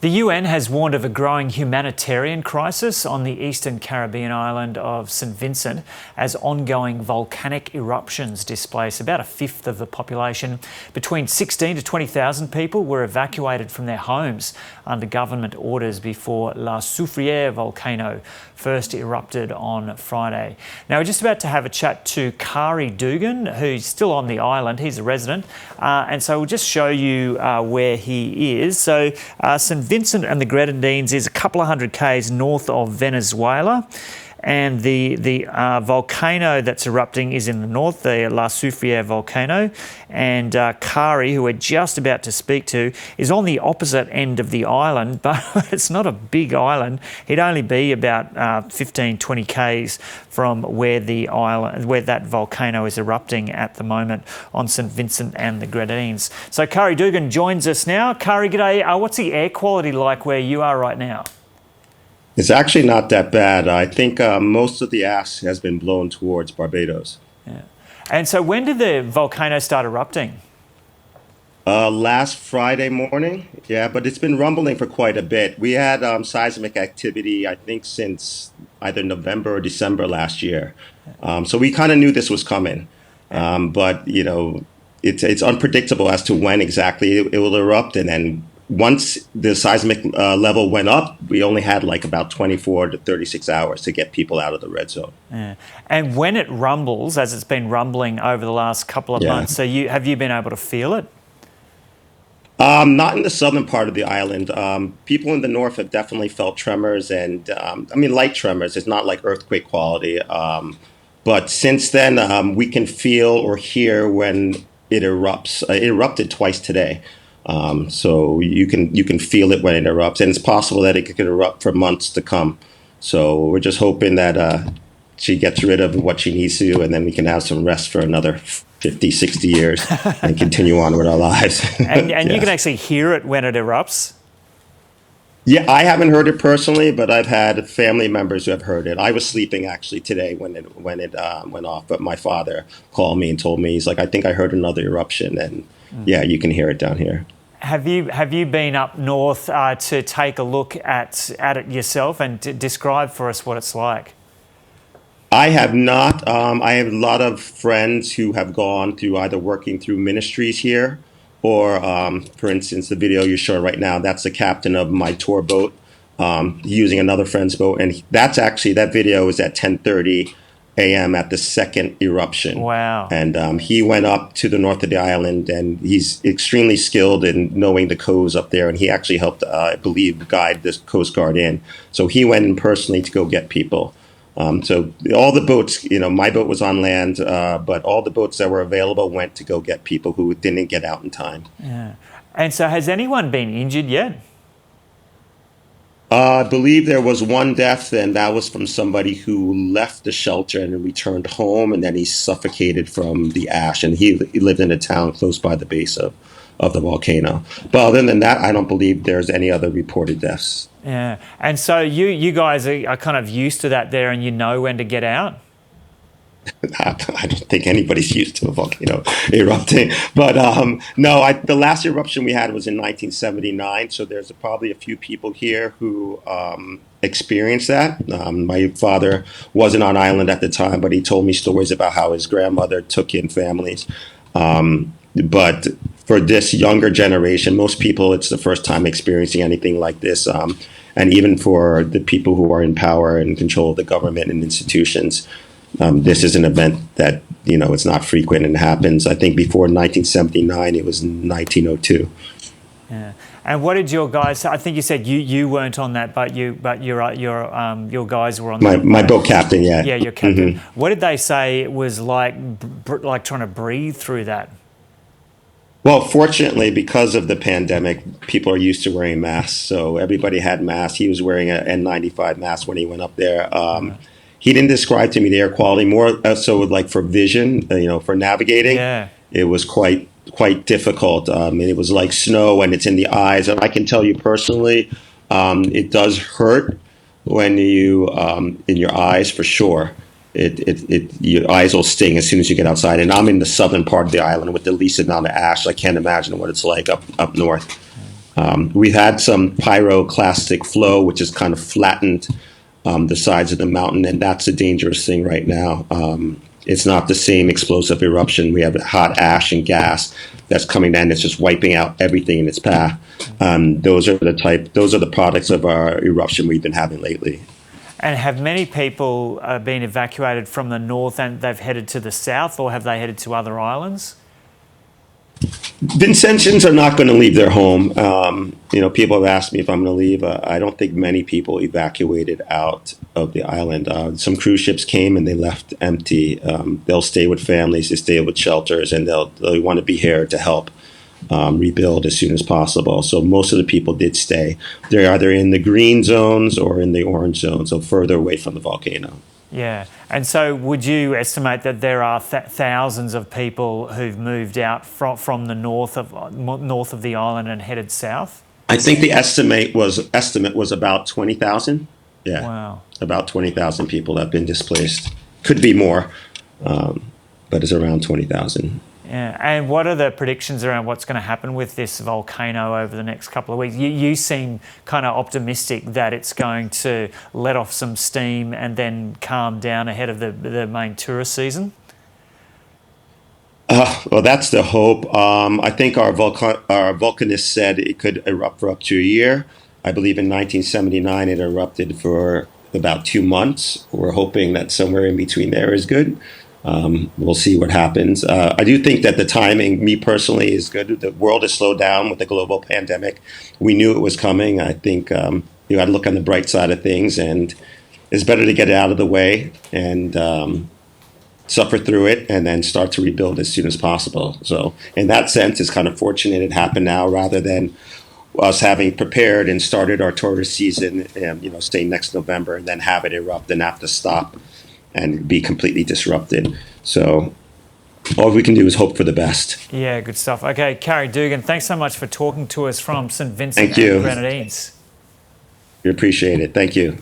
The UN has warned of a growing humanitarian crisis on the eastern Caribbean island of St Vincent as ongoing volcanic eruptions displace about a fifth of the population. Between 16 to 20,000 people were evacuated from their homes under government orders before La Soufriere volcano first erupted on Friday. Now, we're just about to have a chat to Khari Dougan, who's still on the island. He's a resident, and so we'll just show you where he is. So St Vincent and the Grenadines is a couple of hundred k's north of Venezuela, and the volcano that's erupting is in the north, the La Soufriere volcano. And Khari, who we're just about to speak to, is on the opposite end of the island, but it's not a big island. He'd only be about 15, 20 k's from where that volcano is erupting at the moment on St Vincent and the Grenadines. So Khari Dougan joins us now. Khari, g'day. What's the air quality like where you are right now? It's actually not that bad. I think most of the ash has been blown towards Barbados. Yeah. And so when did the volcano start erupting? Last Friday morning, yeah, but it's been rumbling for quite a bit. We had seismic activity, I think, since either November or December last year. So we kind of knew this was coming. But, you know, it's unpredictable as to when exactly it will erupt. And then once the seismic level went up, we only had like about 24 to 36 hours to get people out of the red zone. Yeah. And when it rumbles, as it's been rumbling over the last couple of months, so have you been able to feel it? Not in the southern part of the island. People in the north have definitely felt tremors, and I mean light tremors. It's not like earthquake quality. But since then, we can feel or hear when it erupts. It erupted twice today. So you can feel it when it erupts, and it's possible that it could erupt for months to come. So we're just hoping that she gets rid of what she needs to, and then we can have some rest for another 50, 60 years and continue on with our lives. And yeah. You can actually hear it when it erupts? Yeah, I haven't heard it personally, but I've had family members who have heard it. I was sleeping actually today when it went off, but my father called me and told me, he's like, I think I heard another eruption, and yeah, you can hear it down here. Have you been up north to take a look at it yourself and describe for us what it's like? I have not. I have a lot of friends who have gone through either working through ministries here or, for instance, the video you're showing right now, that's the captain of my tour boat using another friend's boat. And that video is at 10:30 a.m. at the second eruption. Wow. And he went up to the north of the island, and he's extremely skilled in knowing the coves up there. And he actually helped, I believe, guide this Coast Guard in. So he went in personally to go get people. So all the boats, you know, my boat was on land, but all the boats that were available went to go get people who didn't get out in time. Yeah. And so has anyone been injured yet? I believe there was one death, and that was from somebody who left the shelter and returned home, and then he suffocated from the ash, and he lived in a town close by the base of the volcano. But other than that, I don't believe there's any other reported deaths. Yeah. And so you guys are kind of used to that there, and you know when to get out? I don't think anybody's used to a volcano erupting. But no, the last eruption we had was in 1979. So there's probably a few people here who experienced that. My father wasn't on island at the time, but he told me stories about how his grandmother took in families. But for this younger generation, most people, it's the first time experiencing anything like this. And even for the people who are in power and control of the government and institutions, this is an event that, you know, it's not frequent and happens. I think before 1979, it was 1902. Yeah. And what did your guys? I think you said you weren't on that, but your guys were on. My boat captain, yeah. Yeah, your captain. Mm-hmm. What did they say it was like trying to breathe through that? Well, fortunately, because of the pandemic, people are used to wearing masks. So everybody had masks. He was wearing an N95 mask when he went up there. He didn't describe to me the air quality, more so like for vision, you know, for navigating. Yeah. It was quite difficult. And it was like snow, and it's in the eyes. And I can tell you personally, it does hurt when you in your eyes for sure. Your eyes will sting as soon as you get outside. And I'm in the southern part of the island with the least amount of ash. I can't imagine what it's like up north. We had some pyroclastic flow, which has kind of flattened the sides of the mountain, and that's a dangerous thing right now. It's not the same explosive eruption. We have hot ash and gas that's coming down. It's just wiping out everything in its path. Those are the products of our eruption we've been having lately. And have many people been evacuated from the north and they've headed to the south, or have they headed to other islands? Vincentians are not going to leave their home. People have asked me if I'm going to leave. I don't think many people evacuated out of the island. Some cruise ships came and they left empty. They'll stay with families, they stay with shelters, and they'll want to be here to help rebuild as soon as possible. So most of the people did stay. They're either in the green zones or in the orange zones, so further away from the volcano. Yeah, and so would you estimate that there are thousands of people who've moved out from the north of the island and headed south? I think the estimate was about 20,000. Yeah, wow, about 20,000 people have been displaced. Could be more, but it's around 20,000. Yeah, and what are the predictions around what's going to happen with this volcano over the next couple of weeks? You seem kind of optimistic that it's going to let off some steam and then calm down ahead of the main tourist season. Well, that's the hope. I think our volcanist said it could erupt for up to a year. I believe in 1979 it erupted for about 2 months. We're hoping that somewhere in between there is good. We'll see what happens. I do think that the timing, me personally, is good. The world has slowed down with the global pandemic. We knew it was coming. I think you got to look on the bright side of things, and it's better to get it out of the way and suffer through it and then start to rebuild as soon as possible. So in that sense, it's kind of fortunate it happened now rather than us having prepared and started our tourist season, say next November, and then have it erupt and have to stop and be completely disrupted. So all we can do is hope for the best. Yeah, good stuff. Okay, Khari Dougan, thanks so much for talking to us from St Vincent Thank you. and the Grenadines. We appreciate it. Thank you.